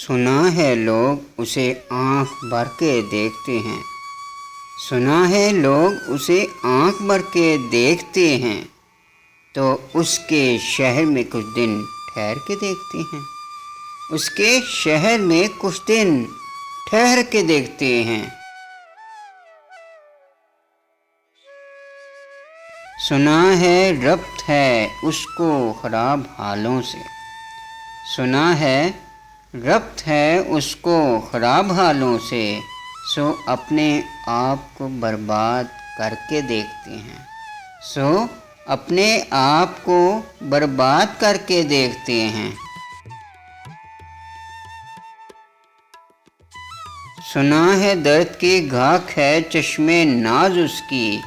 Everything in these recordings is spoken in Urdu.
سنا ہے لوگ اسے آنکھ بھر کے دیکھتے ہیں، سنا ہے لوگ اسے آنکھ بھر کے دیکھتے ہیں، تو اس کے شہر میں کچھ دن ٹھہر کے دیکھتے ہیں، اس کے شہر میں کچھ دن ٹھہر کے دیکھتے ہیں۔ سنا ہے ربط ہے اس کو خراب حالوں سے، سنا ہے ربط ہے اس کو خراب حالوں سے، سو اپنے آپ کو برباد کر کے دیکھتے ہیں، سو اپنے آپ کو برباد کر کے دیکھتے ہیں۔ سنا ہے درد کی گھاک ہے چشم ناز اس کی،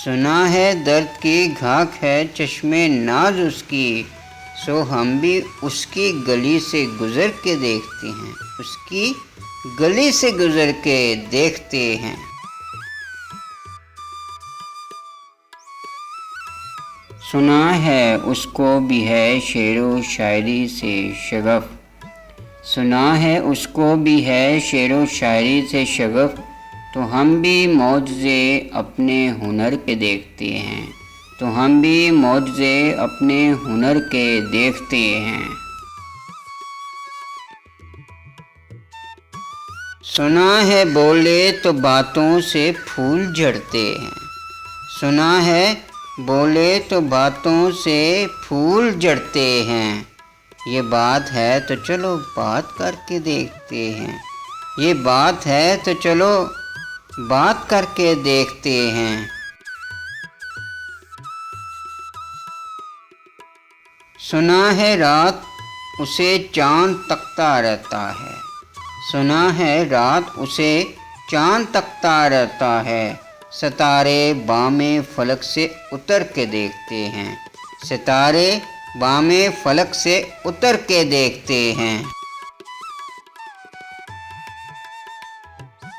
سنا ہے درد کی گھاک ہے چشم ناز اس کی، سو ہم بھی اس کی گلی سے گزر کے دیکھتے ہیں، اس کی گلی سے گزر کے دیکھتے ہیں۔ سنا ہے اس کو بھی ہے شعر و شاعری سے شغف، سنا ہے اس کو بھی ہے شعر و شاعری سے شغف، تو ہم بھی معجزے اپنے ہنر کے دیکھتے ہیں، تو ہم بھی معجزے اپنے ہنر کے دیکھتے ہیں۔ سنا ہے بولے تو باتوں سے پھول جھڑتے ہیں، سنا ہے بولے تو باتوں سے پھول جھڑتے ہیں، یہ بات ہے تو چلو بات کر کے دیکھتے ہیں، یہ بات ہے تو چلو بات کر کے دیکھتے ہیں۔ سنا ہے رات اسے چاند تکتا رہتا ہے، سنا ہے رات اسے چاند تکتا رہتا ہے، ستارے بام فلک سے اتر کے دیکھتے ہیں، ستارے بام فلک سے اتر کے دیکھتے ہیں۔